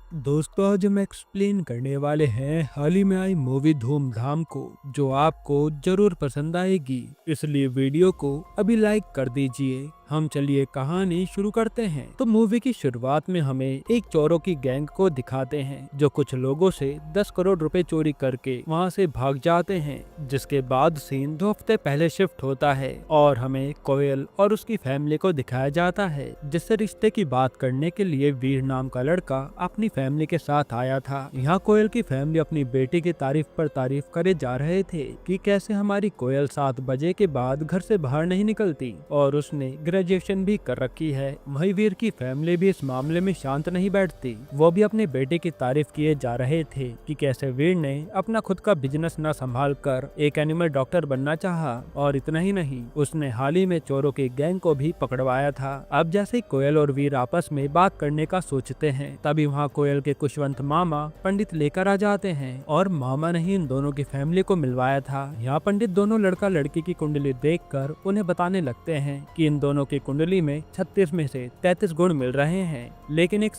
दोस्तों, आज हम एक्सप्लेन करने वाले हैं हाल ही में आई मूवी धूमधाम को, जो आपको जरूर पसंद आएगी। इसलिए वीडियो को अभी लाइक कर दीजिए। हम चलिए कहानी शुरू करते हैं। तो मूवी की शुरुआत में हमें एक चोरों की गैंग को दिखाते हैं, जो कुछ लोगों से 10 करोड़ रुपए चोरी करके वहां से भाग जाते हैं। जिसके बाद सीन 2 हफ्ते पहले शिफ्ट होता है और हमें कोयल और उसकी फैमिली को दिखाया जाता है, जिससे रिश्ते की बात करने के लिए वीर नाम का लड़का अपनी फैमिली के साथ आया था। यहाँ कोयल की फैमिली अपनी बेटी की तारीफ पर तारीफ करे जा रहे थे कि कैसे हमारी कोयल 7 बजे के बाद घर से बाहर नहीं निकलती और उसने ग्रेजुएशन भी कर रखी है। वही वीर की फैमिली भी इस मामले में शांत नहीं बैठती। वो भी अपने बेटे की तारीफ किए जा रहे थे कि कैसे वीर ने अपना खुद का बिजनेस न संभाल कर एक एनिमल डॉक्टर बनना चाहा, और इतना ही नहीं, उसने हाल ही में चोरों की गैंग को भी पकड़वाया था। अब जैसे कोयल और वीर आपस में बात करने का सोचते हैं, तभी वहाँ कोयल के कुशवंत मामा पंडित लेकर आ जाते हैं और मामा ने ही इन दोनों की फैमिली को मिलवाया था। यहाँ पंडित दोनों लड़का लड़की की कुंडली देखकर उन्हें बताने लगते हैं कि इन दोनों की कुंडली में 36 में से 33 गुण मिल रहे हैं। लेकिन एक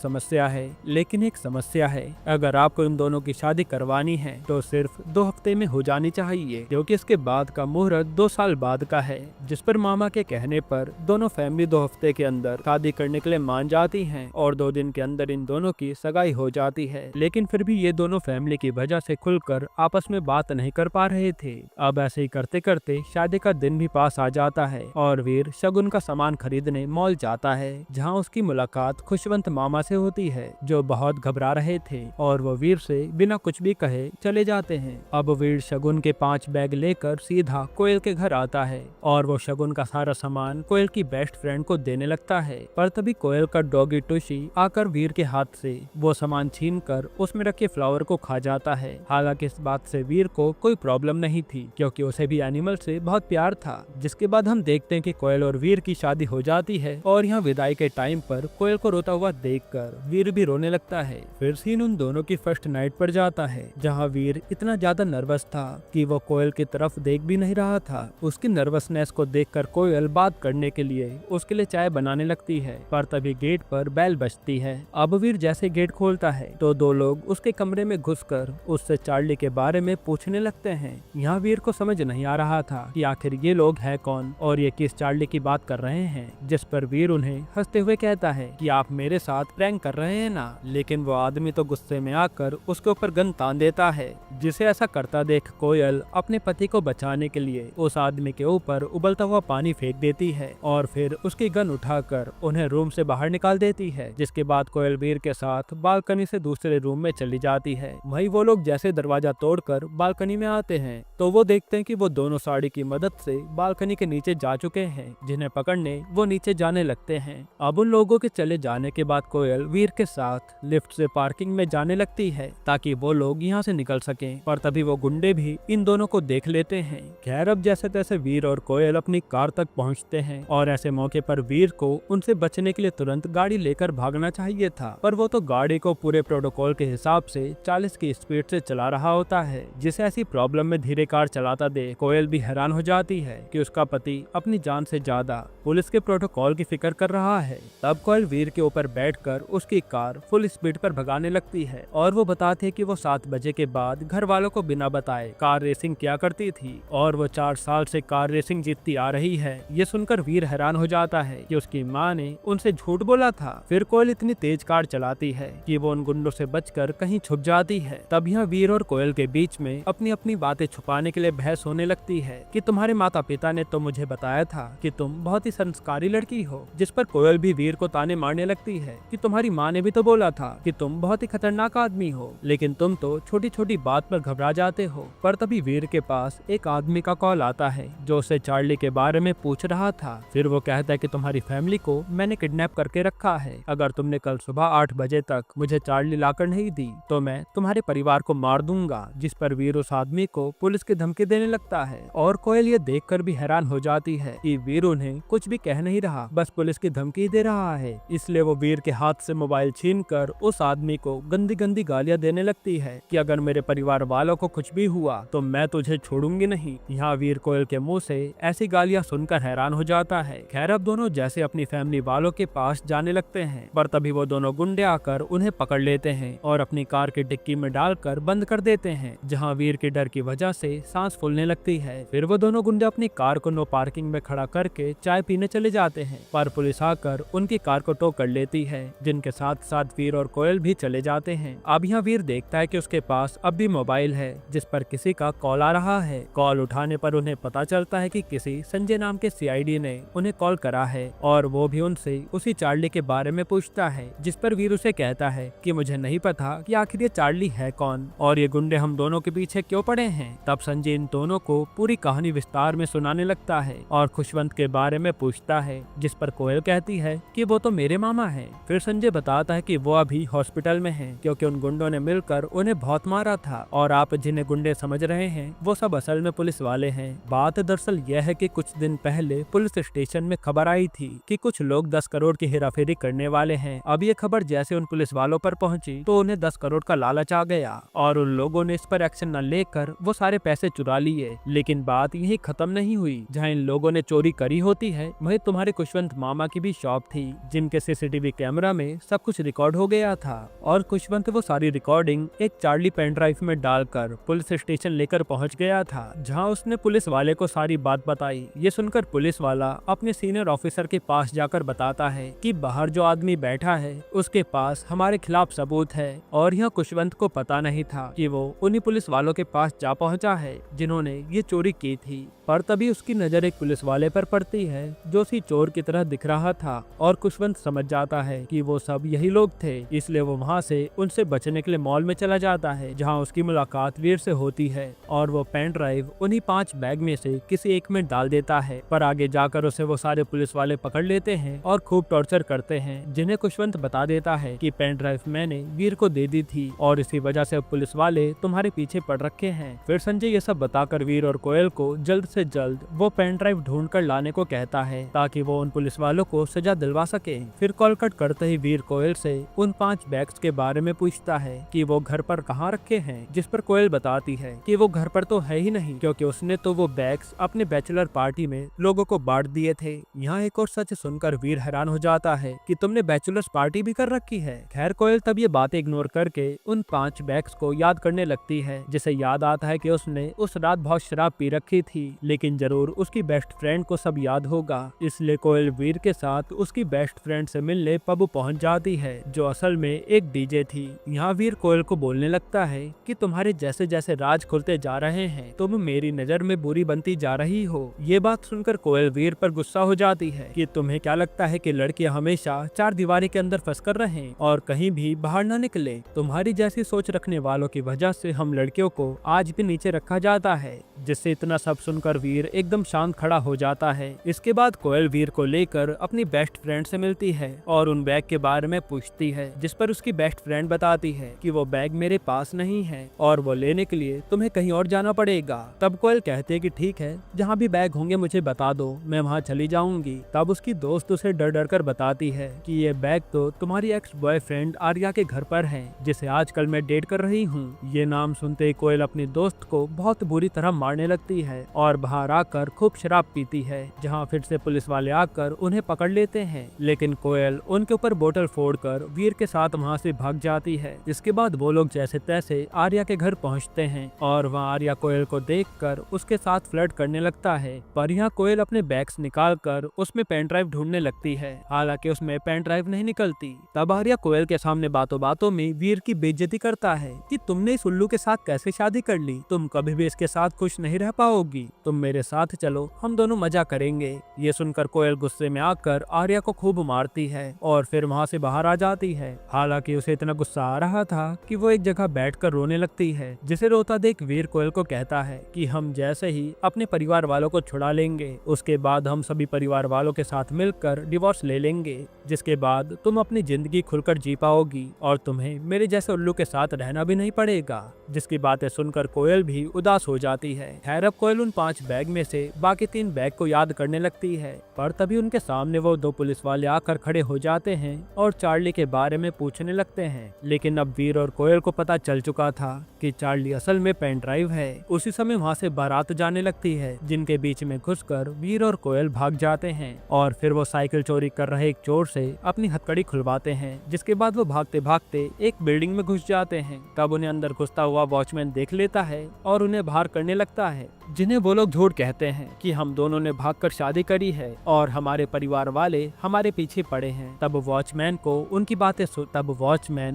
समस्या है, अगर आपको इन दोनों की शादी करवानी है तो सिर्फ 2 हफ्ते में हो जानी चाहिए, क्योंकि इसके बाद का मुहूर्त 2 साल बाद का है। जिस पर मामा के कहने पर दोनों फैमिली 2 हफ्ते के अंदर शादी करने के लिए मान जाती हैं और 2 दिन के अंदर इन दोनों की सगाई हो जाती है। लेकिन फिर भी ये दोनों फैमिली की वजह से खुलकर आपस में बात नहीं कर पा रहे थे। अब ऐसे ही करते करते शादी का दिन भी पास आ जाता है और वीर शगुन का सामान खरीदने मॉल जाता है, जहाँ उसकी मुलाकात खुशवंत मामा से होती है, जो बहुत घबरा रहे थे और वो वीर से बिना कुछ भी कहे चले जाते हैं। अब वीर शगुन के 5 बैग लेकर सीधा कोयल के घर आता है और वो शगुन का सारा सामान कोयल की बेस्ट फ्रेंड को देने लगता है। पर तभी कोयल का डॉगी टुशी आकर वीर के हाथ से वो सामान छीनकर उसमें रखे फ्लावर को खा जाता है। हालांकि इस बात से वीर को कोई प्रॉब्लम नहीं थी, क्योंकि उसे भी एनिमल से बहुत प्यार था। जिसके बाद हम देखते हैं कि कोयल और वीर की शादी हो जाती है और यहाँ विदाई के टाइम पर कोयल को रोता हुआ देखकर वीर भी रोने लगता है। फिर सीन उन दोनों की फर्स्ट नाइट पर जाता है, जहाँ वीर इतना ज्यादा नर्वस था कि वो कोयल की तरफ देख भी नहीं रहा था। उसकी नर्वसनेस को देखकर कोयल बात करने के लिए उसके लिए चाय बनाने लगती है, पर तभी गेट पर बेल बजती है। अब वीर जैसे गेट खोलता है तो 2 लोग उसके कमरे में घुसकर उससे चार्ली के बारे में पूछने लगते हैं। यहाँ वीर को समझ नहीं आ रहा था कि आखिर ये लोग है कौन और ये किस चार्ली की बात कर रहे हैं। जिस पर वीर उन्हें हंसते हुए कहता है कि आप मेरे साथ प्रैंक कर रहे हैं ना। लेकिन वो आदमी तो गुस्से में आकर उसके ऊपर गन तान देता है, जिसे ऐसा करता देख कोयल अपने पति को बचाने के लिए उस आदमी के ऊपर उबलता हुआ पानी फेंक देती है और फिर उसकी गन उठाकर उन्हें रूम से बाहर निकाल देती है। जिसके बाद कोयल वीर के साथ बालकनी से दूसरे रूम में चली जाती है। वहीं वो लोग जैसे दरवाजा तोड़कर बालकनी में आते हैं तो वो देखते हैं कि वो दोनों साड़ी की मदद से बालकनी के नीचे जा चुके हैं, जिन्हें पकड़ने वो नीचे जाने लगते हैं। अब उन लोगों के चले जाने के बाद कोयल वीर के साथ लिफ्ट से पार्किंग में जाने लगती है ताकि वो लोग यहाँ से निकल सकें, पर तभी वो गुंडे भी इन दोनों को देख लेते हैं। खैर, अब जैसे तैसे वीर और कोयल अपनी कार तक पहुँचते हैं और ऐसे मौके पर वीर को उनसे बचने के लिए तुरंत गाड़ी लेकर भागना चाहिए था, पर वो तो गाड़ी को पूरे प्रोटोकॉल के हिसाब से 40 की स्पीड से चला रहा होता है। जिसे ऐसी प्रॉब्लम में धीरे कार चलाता देख कोयल भी हैरान हो जाती है कि उसका पति अपनी जान से ज्यादा पुलिस के प्रोटोकॉल की फिक्र कर रहा है। तब कोयल वीर के ऊपर बैठकर उसकी कार फुल स्पीड पर भगाने लगती है और वो बताते हैं कि वो 7 बजे के बाद घर वालों को बिना बताए कार रेसिंग किया करती थी और वो 4 साल से कार रेसिंग जीतती आ रही है। ये सुनकर वीर हैरान हो जाता है कि उसकी माँ ने उनसे झूठ बोला था। फिर कोयल इतनी तेज कार चलाती है कि वो उन गुंडों से बचकर कहीं छुप जाती है। तब यहाँ वीर और कोयल के बीच में अपनी अपनी बातें छुपाने के लिए बहस होने लगती है कि तुम्हारे माता पिता ने तो मुझे बताया था कि तुम बहुत ही संस्कारी लड़की हो। जिस पर कोयल भी वीर को ताने मारने लगती है कि तुम्हारी माँ ने भी तो बोला था कि तुम बहुत ही खतरनाक आदमी हो, लेकिन तुम तो छोटी छोटी बात पर घबरा जाते हो। पर तभी वीर के पास एक आदमी का कॉल आता है जो उसे चार्ली के बारे में पूछ रहा था। फिर वो कहता है कि तुम्हारी फैमिली को मैंने किडनैप करके रखा है। अगर तुमने कल सुबह 8 बजे तक मुझे चार्ली लाकर नहीं दी तो मैं तुम्हारे परिवार को मार दूंगा। जिस पर वीर उस आदमी को पुलिस की धमकी देने लगता है और कोयल ये देखकर भी हैरान हो जाती है कि वीर उन्हें कुछ कुछ भी कह नहीं रहा, बस पुलिस की धमकी दे रहा है। इसलिए वो वीर के हाथ से मोबाइल छीनकर उस आदमी को गंदी गंदी गालियां देने लगती है कि अगर मेरे परिवार वालों को कुछ भी हुआ तो मैं तुझे छोड़ूंगी नहीं। यहाँ वीर कोयल के मुंह से ऐसी गालियां सुनकर हैरान हो जाता है। खैर अब दोनों जैसे अपनी फैमिली वालों के पास जाने लगते हैं, पर तभी वो दोनों गुंडे आकर उन्हें पकड़ लेते हैं और अपनी कार की डिक्की में डालकर बंद कर देते हैं, जहाँ वीर के डर की वजह से सांस फूलने लगती है। फिर वो दोनों गुंडे अपनी कार को नो पार्किंग में खड़ा करके चाय पीने चले जाते हैं, पर पुलिस आकर उनकी कार को टो कर लेती है, जिनके साथ साथ वीर और कोयल भी चले जाते हैं। अब यहाँ वीर देखता है कि उसके पास अब भी मोबाइल है जिस पर किसी का कॉल आ रहा है। कॉल उठाने पर उन्हें पता चलता है कि किसी संजय नाम के सीआईडी ने उन्हें कॉल करा है और वो भी उनसे उसी चार्ली के बारे में पूछता है, जिस पर वीर उसे कहता है कि मुझे नहीं पता कि आखिर ये चार्ली है कौन और ये गुंडे हम दोनों के पीछे क्यों पड़े हैं। तब संजय इन दोनों को पूरी कहानी विस्तार में सुनाने लगता है और खुशवंत के बारे में पूछता है, जिस पर कोयल कहती है कि वो तो मेरे मामा है। फिर संजय बताता है कि वो अभी हॉस्पिटल में है क्योंकि उन गुंडों ने मिलकर उन्हें बहुत मारा था और आप जिन्हें गुंडे समझ रहे हैं वो सब असल में पुलिस वाले हैं। बात दरअसल यह है कि कुछ दिन पहले पुलिस स्टेशन में खबर आई थी कि कुछ लोग 10 करोड़ की हेराफेरी करने वाले हैं। अब ये खबर जैसे उन पुलिस वालों पर पहुंची तो उन्हें 10 करोड़ का लालच आ गया और उन लोगों ने इस पर एक्शन न लेकर वो सारे पैसे चुरा लिए। लेकिन बात यही खत्म नहीं हुई। जहाँ इन लोगों ने चोरी करी होती है वही तुम्हारे खुशवंत मामा की भी शॉप थी, जिनके सीसीटीवी कैमरा में सब कुछ रिकॉर्ड हो गया था और खुशवंत वो सारी रिकॉर्डिंग एक चार्ली पेन ड्राइव में डालकर पुलिस स्टेशन लेकर पहुंच गया था, जहां उसने पुलिस वाले को सारी बात बताई। ये सुनकर पुलिस वाला अपने सीनियर ऑफिसर के पास जाकर बताता है कि बाहर जो आदमी बैठा है उसके पास हमारे खिलाफ सबूत है और यह खुशवंत को पता नहीं था कि वो उन्हीं पुलिस वालों के पास जा पहुंचा है जिन्होंने ये चोरी की थी। पर तभी उसकी नजर एक पुलिस वाले पर पड़ती है जो उसी चोर की तरह दिख रहा था और खुशवंत समझ जाता है कि वो सब यही लोग थे। इसलिए वो वहाँ से उनसे बचने के लिए मॉल में चला जाता है, जहाँ उसकी मुलाकात वीर से होती है और वो पेन ड्राइव उन्हीं 5 बैग में से किसी एक में डाल देता है। पर आगे जाकर उसे वो सारे पुलिस वाले पकड़ लेते हैं और खूब टॉर्चर करते हैं, जिन्हें खुशवंत बता देता है कि पेन ड्राइव मैंने वीर को दे दी थी और इसी वजह से अब पुलिस वाले तुम्हारे पीछे पड़ रखे हैं। फिर संजय ये सब बताकर वीर और कोयल को जल्द से जल्द वो पेन ड्राइव ढूंढ कर लाने को कहता है ताकि वो उन पुलिस वालों को सजा दिलवा सके। फिर कॉल कट करते ही वीर कोयल से उन 5 बैग्स के बारे में पूछता है कि वो घर पर कहाँ रखे हैं, जिस पर कोयल बताती है कि वो घर पर तो है ही नहीं क्योंकि उसने तो वो बैग्स अपने बैचलर पार्टी में लोगों को बांट दिए थे। यहाँ एक और सच सुनकर वीर हैरान हो जाता है कि तुमने बैचलर्स पार्टी भी कर रखी है। खैर कोयल तब ये बातें इग्नोर करके उन 5 बैग्स को याद करने लगती है, जिसे याद आता है कि उसने उस रात बहुत शराब पी रखी थी, लेकिन जरूर उसकी बेस्ट फ्रेंड को सब याद होगा। इसलिए कोयल वीर के साथ उसकी बेस्ट फ्रेंड से मिलने पब पहुंच जाती है, जो असल में एक डीजे थी। यहाँ वीर कोयल को बोलने लगता है कि तुम्हारे जैसे जैसे राज खुलते जा रहे हैं तुम मेरी नजर में बुरी बनती जा रही हो। ये बात सुनकर कोयल वीर पर गुस्सा हो जाती है कि तुम्हें क्या लगता है कि लड़कियां हमेशा 4 दीवारी के अंदर फंस कर रहें और कहीं भी बाहर न निकले। तुम्हारी जैसी सोच रखने वालों की वजह से हम लड़कियों को आज भी नीचे रखा जाता है। जिससे इतना सब सुनकर वीर एकदम शांत खड़ा हो जाता है। इसके बाद कोयल वीर को लेकर अपनी बेस्ट फ्रेंड से मिलती है और उन बैग के बारे में पूछती है, जिस पर उसकी बेस्ट फ्रेंड बताती है कि वो बैग मेरे पास नहीं है और वो लेने के लिए तुम्हें कहीं और जाना पड़ेगा। तब कोयल कहते है कि ठीक है, जहाँ भी बैग होंगे मुझे बता दो, मैं वहाँ चली जाऊंगी। तब उसकी दोस्त उसे डर डर कर बताती है कि ये बैग तो तुम्हारी एक्स बॉयफ्रेंड आर्या के घर पर है, जिसे आजकल मैं डेट कर रही हूँ। ये नाम सुनते ही कोयल अपनी दोस्त को बहुत बुरी तरह मारने लगती है और बाहर आकर खूब शराब पीती है, जहाँ फिर से पुलिस वाले आकर उन्हें पकड़ लेते हैं। लेकिन कोयल उनके ऊपर बोतल फोड़कर वीर के साथ वहाँ से भाग जाती है। इसके बाद वो लोग जैसे तैसे आर्या के घर पहुँचते हैं और वहाँ आर्या कोयल को देखकर उसके साथ फ्लर्ट करने लगता है। पर यहाँ कोयल अपने बैग्स निकालकर उसमें पेन ड्राइव ढूंढने लगती है, हालांकि उसमें पेन ड्राइव नहीं निकलती। तब आर्या कोयल के सामने बातों बातों में वीर की बेइज्जती करता है कि तुमने इस उल्लू के साथ कैसे शादी कर ली, तुम कभी भी इसके साथ खुश नहीं रह पाओगी, तुम मेरे साथ चलो, हम दोनों मजा करेंगे। ये सुनकर कोयल गुस्से में आकर आर्या को खूब मारती है और फिर वहाँ से बाहर आ जाती है। हालांकि उसे इतना गुस्सा आ रहा था कि वो एक जगह बैठकर रोने लगती है, जिसे रोता देख वीर कोयल को कहता है कि हम जैसे ही अपने परिवार वालों को छुड़ा लेंगे उसके बाद हम सभी परिवार वालों के साथ मिलकर डिवोर्स ले लेंगे, जिसके बाद तुम अपनी जिंदगी खुलकर जी पाओगी और तुम्हें मेरे जैसे उल्लू के साथ रहना भी नहीं पड़ेगा। जिसकी बातें सुनकर कोयल भी उदास हो जाती है। खैर अब कोयल उन 5 बैग में से बाकी 3 बैग को याद करने लगती है। पर तभी उनके सामने वो दो पुलिस वाले आकर खड़े हो जाते हैं और चार्ली के बारे में पूछने लगते हैं। लेकिन अब वीर और कोयल को पता चल चुका था कि चार्ली असल में पेन ड्राइव है। उसी समय वहाँ से बारात जाने लगती है, जिनके बीच में घुसकर वीर और कोयल भाग जाते हैं और फिर वो साइकिल चोरी कर रहे एक चोर से अपनी हथकड़ी खुलवाते हैं, जिसके बाद वो भागते भागते एक बिल्डिंग में घुस जाते हैं। तब उन्हें अंदर घुसता हुआ वॉचमैन देख लेता है और उन्हें बाहर करने लगता है, जिन्हें वो लोग झूठ कहते हैं कि हम दोनों ने भागकर शादी करी है और हमारे परिवार वाले हमारे पीछे पड़े हैं। तब वॉचमैन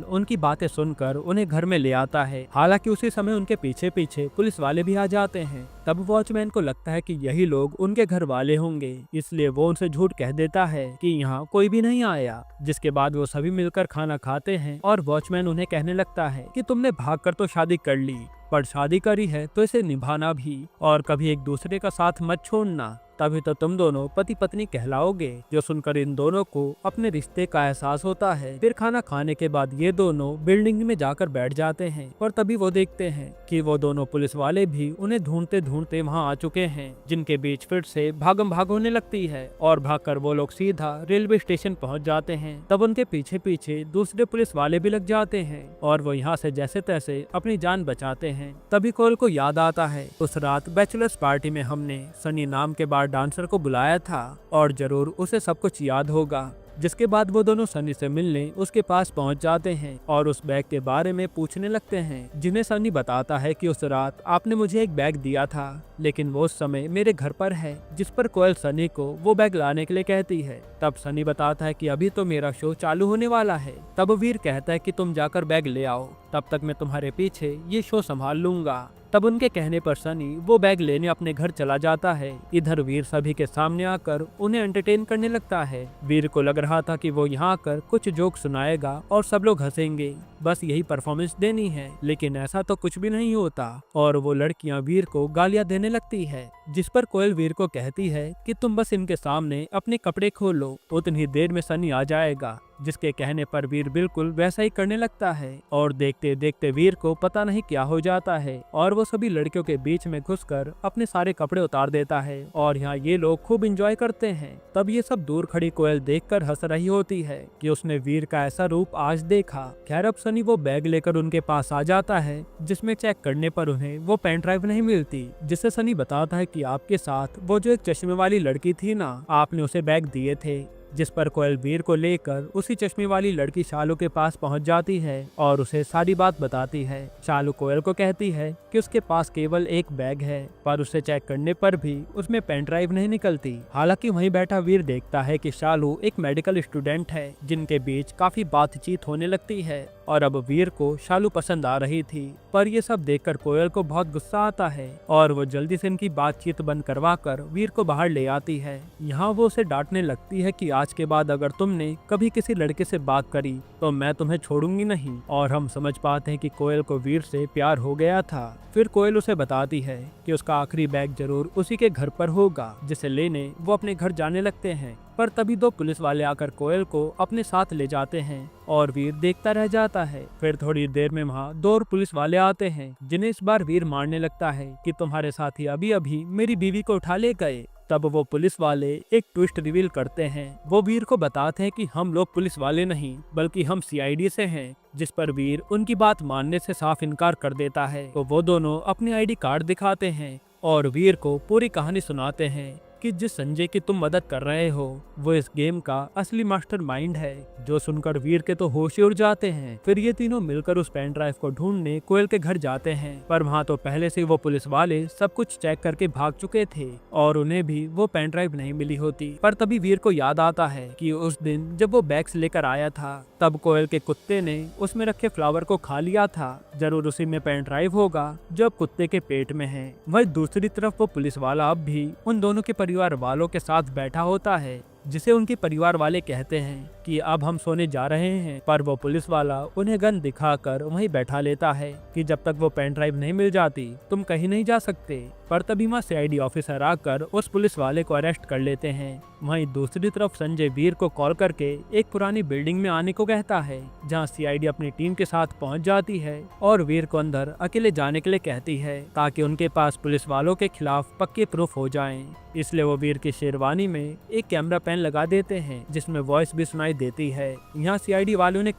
उनकी बातें सुनकर उन्हें घर में ले आता है। हालांकि उसी समय उनके पीछे पीछे पुलिस वाले भी आ जाते हैं। तब वॉचमैन को लगता है कि यही लोग उनके घर वाले होंगे, इसलिए वो उनसे झूठ कह देता है कि यहाँ कोई भी नहीं आया। जिसके बाद वो सभी मिलकर खाना खाते हैं और वॉचमैन उन्हें कहने लगता है कि तुमने भागकर तो शादी कर ली, पर शादी करी है तो इसे निभाना भी और कभी एक दूसरे का साथ मत छोड़ना, तभी तो तुम दोनों पति पत्नी कहलाओगे। जो सुनकर इन दोनों को अपने रिश्ते का एहसास होता है। फिर खाना खाने के बाद ये दोनों बिल्डिंग में जाकर बैठ जाते हैं और तभी वो देखते हैं कि वो दोनों पुलिस वाले भी उन्हें ढूंढते ढूंढते वहाँ आ चुके हैं, जिनके बीच फिर से भागम भाग होने लगती है और भागकर वो लोग सीधा रेलवे स्टेशन पहुँच जाते हैं। तब उनके पीछे पीछे दूसरे पुलिस वाले भी लग जाते हैं और वो यहाँ से जैसे तैसे अपनी जान बचाते हैं। तभी कोयल को याद आता है उस रात बैचलर्स पार्टी में हमने सनी नाम के डांसर को बुलाया था और जरूर उसे सब कुछ याद होगा। जिसके बाद वो दोनों सनी से मिलने उसके पास पहुंच जाते हैं और उस बैग के बारे में पूछने लगते हैं, जिन्हें सनी बताता है कि उस रात आपने मुझे एक बैग दिया था, लेकिन वो उस समय मेरे घर पर है। जिस पर कोयल सनी को वो बैग लाने के लिए कहती है। तब सनी बताता है कि अभी तो मेरा शो चालू होने वाला है। तब वीर कहता है कि तुम जाकर बैग ले आओ, तब तक मैं तुम्हारे पीछे ये शो संभाल लूंगा। तब उनके कहने पर सनी वो बैग लेने अपने घर चला जाता है। इधर वीर सभी के सामने आकर उन्हें एंटरटेन करने लगता है। वीर को लग रहा था कि वो यहाँ आकर कुछ जोक सुनाएगा और सब लोग हंसेंगे, बस यही परफॉर्मेंस देनी है, लेकिन ऐसा तो कुछ भी नहीं होता और वो लड़कियां वीर को गालियां देने लगती है। जिस पर कोयल वीर को कहती है कि तुम बस इनके सामने अपने कपड़े खोलो, उतनी देर में सनी आ जाएगा। जिसके कहने पर वीर बिल्कुल वैसा ही करने लगता है और देखते देखते वीर को पता नहीं क्या हो जाता है और वो सभी लड़कियों के बीच में घुसकर अपने सारे कपड़े उतार देता है और यहाँ ये लोग खूब एंजॉय करते हैं। तब ये सब दूर खड़ी कोयल देखकर हंस रही होती है कि उसने वीर का ऐसा रूप आज देखा। खैर अब सनी वो बैग लेकर उनके पास आ जाता है, जिसमें चेक करने पर उन्हें वो पेन ड्राइव नहीं मिलती। जिससे सनी बताता है कि आपके साथ वो जो एक चश्मे वाली लड़की थी ना, आपने उसे बैग दिए थे। जिस पर कोयल वीर को लेकर उसी चश्मे वाली लड़की शालू के पास पहुंच जाती है और उसे सारी बात बताती है। शालू कोयल को कहती है कि उसके पास केवल एक बैग है, पर उसे चेक करने पर भी उसमें पेन ड्राइव नहीं निकलती। हालांकि वहीं बैठा वीर देखता है कि शालू एक मेडिकल स्टूडेंट है, जिनके बीच काफी बातचीत होने लगती है और अब वीर को शालू पसंद आ रही थी। पर ये सब देखकर कोयल को बहुत गुस्सा आता है और वो जल्दी से इनकी बातचीत बंद करवाकर वीर को बाहर ले आती है। यहाँ वो उसे डांटने लगती है कि आज के बाद अगर तुमने कभी किसी लड़के से बात करी तो मैं तुम्हें छोड़ूंगी नहीं। और हम समझ पाते हैं कि कोयल को वीर से प्यार हो गया था। फिर कोयल उसे बताती है कि उसका आखिरी बैग जरूर उसी के घर पर होगा, जिसे लेने वो अपने घर जाने लगते हैं। पर तभी दो पुलिस वाले आकर कोयल को अपने साथ ले जाते हैं और वीर देखता रह जाता है। फिर थोड़ी देर में वहाँ दो और पुलिस वाले आते हैं, जिन्हें इस बार वीर मारने लगता है कि तुम्हारे साथी अभी अभी मेरी बीवी को उठा ले गए। तब वो पुलिस वाले एक ट्विस्ट रिवील करते हैं। वो वीर को बताते हैं कि हम लोग पुलिस वाले नहीं बल्कि हम सीआईडी से हैं। जिस पर वीर उनकी बात मानने से साफ इनकार कर देता है। तो वो दोनों अपने आईडी कार्ड दिखाते हैं और वीर को पूरी कहानी सुनाते हैं कि जिस संजय की तुम मदद कर रहे हो वो इस गेम का असली मास्टरमाइंड है। जो सुनकर वीर के तो होश ही उड़ जाते हैं। फिर ये तीनों मिलकर उस पेन ड्राइव को ढूंढने कोयल के घर जाते हैं, पर वहाँ तो पहले से वो पुलिस वाले सब कुछ चेक करके भाग चुके थे और उन्हें भी वो पेन ड्राइव नहीं मिली होती। पर तभी वीर को याद आता है कि उस दिन जब वो बैग्स लेकर आया था तब कोयल के कुत्ते ने उसमें रखे फ्लावर को खा लिया था। जरूर उसी में पेन ड्राइव होगा जो अब कुत्ते के पेट में है। वही दूसरी तरफ वो पुलिस वाला अब भी उन दोनों के परिवार वालों के साथ बैठा होता है, जिसे उनके परिवार वाले कहते हैं कि अब हम सोने जा रहे हैं, पर वो पुलिस वाला उन्हें गन दिखाकर वहीं बैठा लेता है कि जब तक वो पेन ड्राइव नहीं मिल जाती तुम कहीं नहीं जा सकते। पर तभी वहाँ सीआईडी ऑफिसर आकर उस पुलिस वाले को अरेस्ट कर लेते हैं। वहीं दूसरी तरफ संजय वीर को कॉल करके एक पुरानी बिल्डिंग में आने को कहता है, जहां सीआईडी अपनी टीम के साथ पहुंच जाती है और वीर को अंदर अकेले जाने के लिए कहती है ताकि उनके पास पुलिस वालों के खिलाफ पक्के प्रूफ हो जाएं। इसलिए वो वीर की शेरवानी में एक कैमरा पेन लगा देते हैं जिसमें वॉइस भी सुनाई देती है। यहाँ सीआईडी वालों ने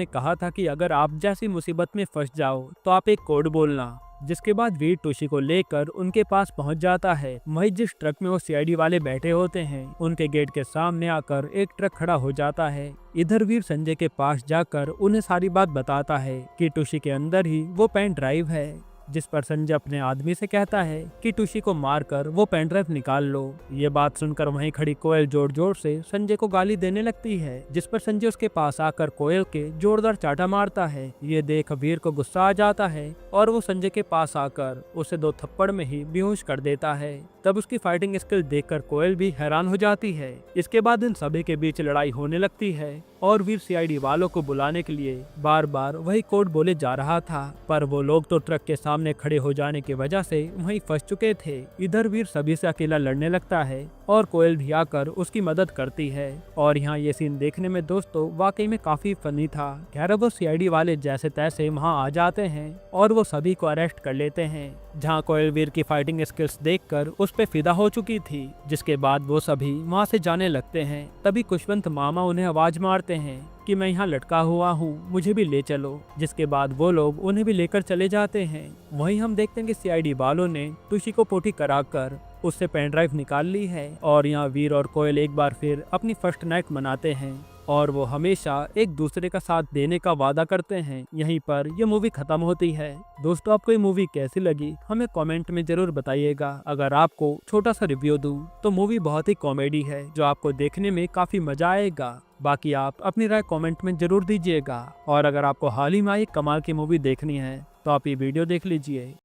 कहा था कि अगर आप जैसी मुसीबत में फंस जाओ तो आप एक कोड बोलना। जिसके बाद वीर टोशी को लेकर उनके पास पहुंच जाता है। वहीं जिस ट्रक में वो सीआईडी वाले बैठे होते हैं उनके गेट के सामने आकर एक ट्रक खड़ा हो जाता है। इधर वीर संजय के पास जाकर उन्हें सारी बात बताता है कि टोशी के अंदर ही वो पेन ड्राइव है, जिस पर संजय अपने आदमी से कहता है कि टुशी को मारकर वो पेन ड्राइव निकाल लो। ये बात सुनकर वहीं खड़ी कोयल जोर जोर से संजय को गाली देने लगती है, जिस पर संजय उसके पास आकर कोयल के जोरदार चाटा मारता है। ये देख वीर को गुस्सा आ जाता है और वो संजय के पास आकर उसे 2 थप्पड़ में ही बेहोश कर देता है। तब उसकी फाइटिंग स्किल देखकर कोयल भी हैरान हो जाती है। इसके बाद इन सभी के बीच लड़ाई होने लगती है और वीर सीआईडी वालों को बुलाने के लिए बार बार वही कोड बोले जा रहा था, पर वो लोग तो ट्रक के सामने खड़े हो जाने की वजह से वहीं फंस चुके थे। इधर वीर सभी से अकेला लड़ने लगता है और कोयल भी आकर उसकी मदद करती है। और यहाँ ये सीन देखने में दोस्तों वाकई में काफी फनी था। खैर वो सीआईडी वाले जैसे तैसे वहाँ आ जाते हैं और वो सभी को अरेस्ट कर लेते हैं, जहाँ कोयल वीर की फाइटिंग स्किल्स देखकर उस पे फिदा हो चुकी थी। जिसके बाद वो सभी वहाँ से जाने लगते हैं। तभी खुशवंत मामा उन्हें आवाज मारते हैं कि मैं यहाँ लटका हुआ हूँ, मुझे भी ले चलो। जिसके बाद वो लोग उन्हें भी लेकर चले जाते हैं। वहीं हम देखते हैं कि सीआईडी वालों ने टुशी को पोटी कराकर उससे पेन ड्राइव निकाल ली है और यहाँ वीर और कोयल एक बार फिर अपनी फर्स्ट नाइट मनाते हैं और वो हमेशा एक दूसरे का साथ देने का वादा करते हैं। यहीं पर ये मूवी खत्म होती है। दोस्तों आपको ये मूवी कैसी लगी हमें कमेंट में जरूर बताइएगा। अगर आपको छोटा सा रिव्यू दूं तो मूवी बहुत ही कॉमेडी है जो आपको देखने में काफी मजा आएगा। बाकी आप अपनी राय कमेंट में जरूर दीजिएगा और अगर आपको हाल ही में एक कमाल की मूवी देखनी है तो आप ये वीडियो देख लीजिए।